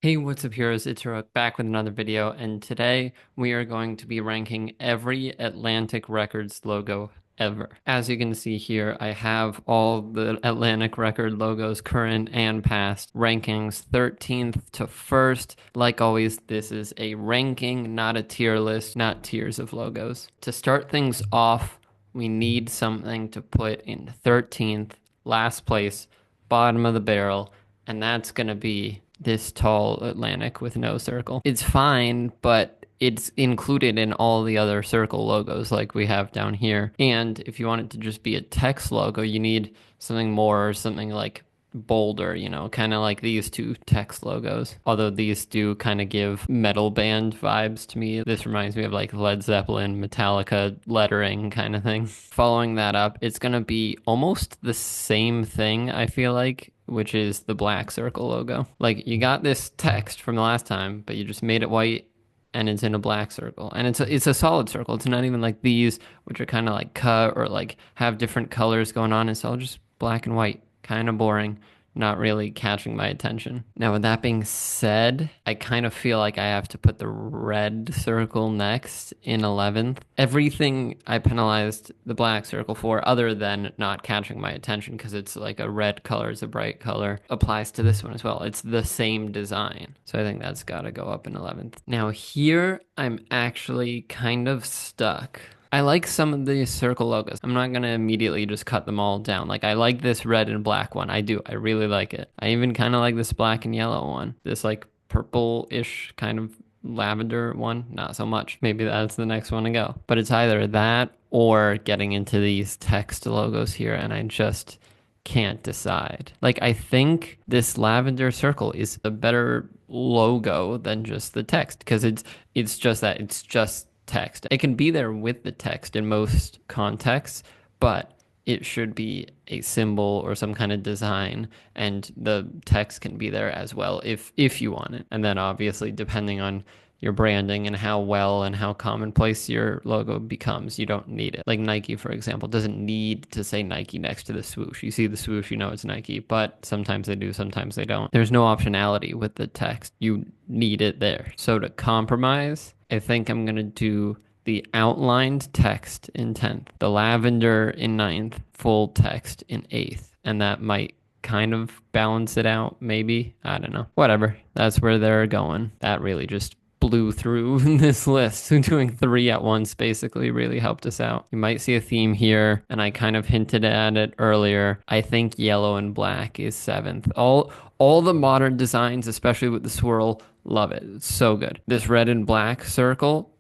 Hey, what's up, heroes? It's Heroek back with another video, and today we are going to be ranking every Atlantic Records logo ever. As you can see here, I have all the Atlantic Record logos, current and past, rankings 13th to 1st. Like always, this is a ranking, not a tier list, not tiers of logos. To start things off, we need something to put in 13th, last place, bottom of the barrel, and that's going to be this tall Atlantic with no circle. It's fine, but it's included in all the other circle logos like we have down here. And if you want it to just be a text logo, you need something more, something like bolder, kind of like these two text logos. Although these do kind of give metal band vibes to me. This reminds me of like Led Zeppelin, Metallica lettering kind of thing. Following that up, it's going to be almost the same thing, I feel like, which is the black circle logo. Like you got this text from the last time, but you just made it white and it's in a black circle. And it's a solid circle. It's not even like these, which are kind of like cut or like have different colors going on. It's all just black and white. Kind of boring, not really catching my attention. Now, with that being said, I kind of feel like I have to put the red circle next in 11th. Everything I penalized the black circle for, other than not catching my attention, because it's like a red color is a bright color, applies to this one as well. It's the same design. So I think that's got to go up in 11th. Now, here, I'm actually kind of stuck. I like some of these circle logos. I'm not gonna immediately just cut them all down. Like I like this red and black one. I do. I really like it. I even kind of like this black and yellow one. This like purple-ish kind of lavender one. Not so much. Maybe that's the next one to go. But it's either that or getting into these text logos here, and I just can't decide. Like I think this lavender circle is a better logo than just the text because it's just that. It's just text. It can be there with the text in most contexts, but it should be a symbol or some kind of design, and the text can be there as well if you want it. And then obviously depending on your branding and how well and how commonplace your logo becomes, you don't need it. Like Nike, for example, doesn't need to say Nike next to the swoosh. You see the swoosh, you know it's Nike, but sometimes they do, sometimes they don't. There's no optionality with the text. You need it there. So to compromise, I think I'm going to do the outlined text in 10th, the lavender in 9th, full text in 8th, and that might kind of balance it out, maybe. I don't know. Whatever. That's where they're going. That really just blew through this list. Doing three at once basically really helped us out. You might see a theme here, and I kind of hinted at it earlier. I think yellow and black is 7th. All the modern designs, especially with the swirl, love it. It's so good. This red and black circle,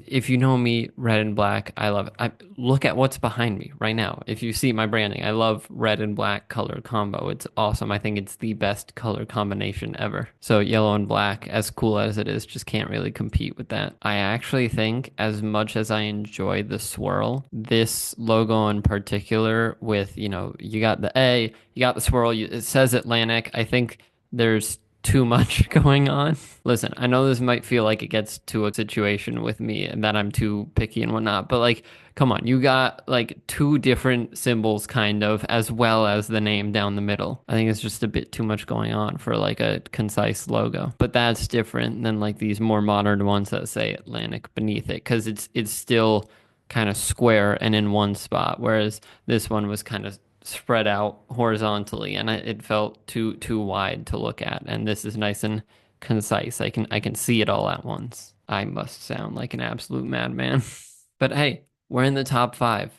if you know me, red and black, I love it. Look at what's behind me right now. If you see my branding, I love red and black color combo. It's awesome. I think it's the best color combination ever. So yellow and black, as cool as it is, just can't really compete with that. I actually think as much as I enjoy the swirl, this logo in particular with, you got the A, you got the swirl, it says Atlantic. I think there's too much going on. Listen, I know this might feel like it gets to a situation with me and that I'm too picky and whatnot, but like, come on, you got like two different symbols kind of, as well as the name down the middle. I think it's just a bit too much going on for like a concise logo. But that's different than like these more modern ones that say Atlantic beneath it, because it's still kind of square and in one spot, whereas this one was kind of spread out horizontally, and it felt too wide to look at. And this is nice and concise. I can see it all at once. I must sound like an absolute madman. But hey, we're in the top five.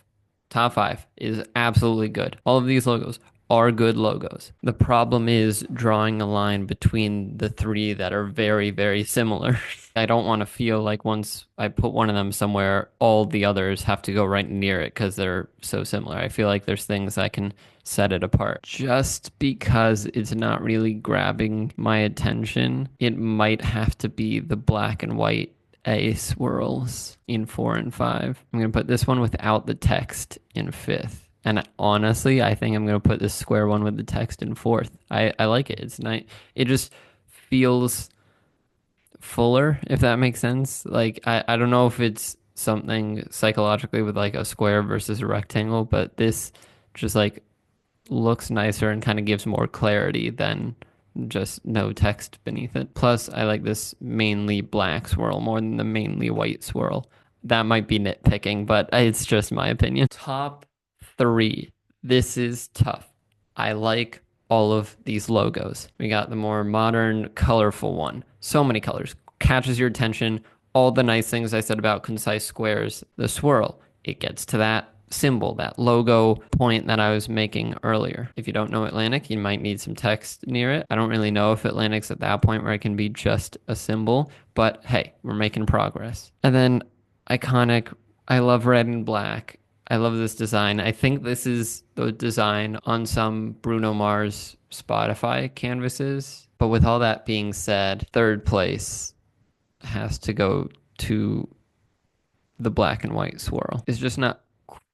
Top five is absolutely good. All of these logos are good logos. The problem is drawing a line between the three that are very, very similar. I don't want to feel like once I put one of them somewhere, all the others have to go right near it because they're so similar. I feel like there's things that can set it apart. Just because it's not really grabbing my attention, it might have to be the black and white A swirls in 4 and 5. I'm going to put this one without the text in 5th. And honestly, I think I'm going to put this square one with the text in 4th. I like it. It's nice. It just feels fuller, if that makes sense. Like, I don't know if it's something psychologically with like a square versus a rectangle, but this just like looks nicer and kind of gives more clarity than just no text beneath it. Plus, I like this mainly black swirl more than the mainly white swirl. That might be nitpicking, but it's just my opinion. Top three. This is tough. I like all of these logos. We got the more modern, colorful one. So many colors. Catches your attention. All the nice things I said about concise squares. The swirl. It gets to that symbol, that logo point that I was making earlier. If you don't know Atlantic, you might need some text near it. I don't really know if Atlantic's at that point where it can be just a symbol, but hey, we're making progress. And then iconic, I love red and black. I love this design. I think this is the design on some Bruno Mars Spotify canvases. But with all that being said, third place has to go to the black and white swirl. It's just not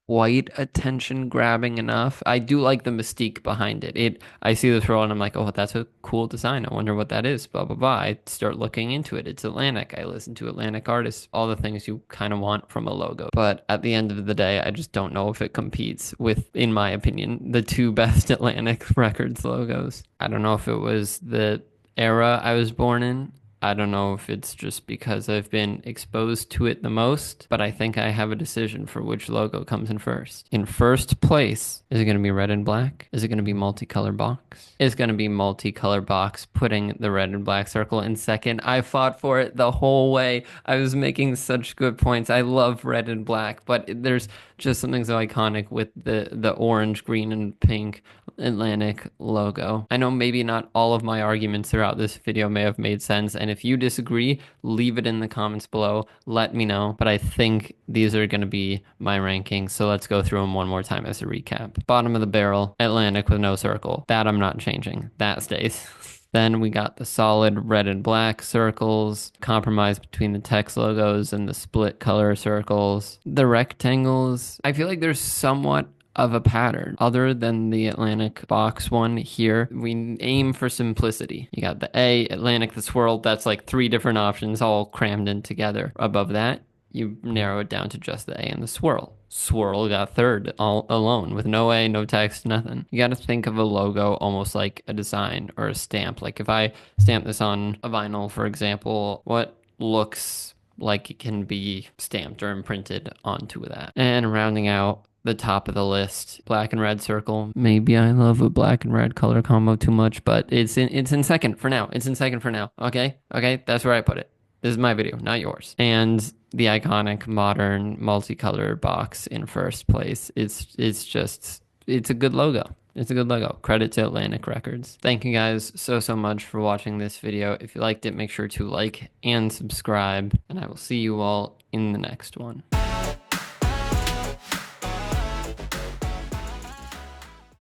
quite attention grabbing enough. I do like the mystique behind it. I see the swirl and I'm like, oh, that's a cool design. I wonder what that is. Blah blah blah. I start looking into it. It's Atlantic. I listen to Atlantic artists, all the things you kind of want from a logo. But at the end of the day, I just don't know if it competes with, in my opinion, the two best Atlantic Records logos. I don't know if it was the era I was born in. I don't know if it's just because I've been exposed to it the most, but I think I have a decision for which logo comes in first. In first place, is it going to be red and black? Is it going to be multicolor box? It's going to be multicolor box, putting the red and black circle in second. I fought for it the whole way. I was making such good points. I love red and black, but there's just something so iconic with the orange, green, and pink Atlantic logo. I know maybe not all of my arguments throughout this video may have made sense, and if you disagree, leave it in the comments below. Let me know, but I think these are going to be my rankings, so let's go through them one more time as a recap. Bottom of the barrel, Atlantic with no circle. That I'm not changing. That stays. Then we got the solid red and black circles, compromise between the text logos and the split color circles. The rectangles, I feel like there's somewhat of a pattern other than the Atlantic box one here. We aim for simplicity. You got the A, Atlantic, the swirl, that's like three different options all crammed in together. Above that, you narrow it down to just the A and the swirl. Swirl got third all alone with no A, no text, nothing. You got to think of a logo almost like a design or a stamp. Like if I stamp this on a vinyl, for example, what looks like it can be stamped or imprinted onto that. And rounding out the top of the list, black and red circle. Maybe I love a black and red color combo too much, but it's in second for now. It's in second for now. Okay? Okay, that's where I put it. This is my video, not yours. And the iconic modern multicolor box in first place. It's a good logo. It's a good logo. Credit to Atlantic Records. Thank you guys so much for watching this video. If you liked it, make sure to like and subscribe, and I will see you all in the next one.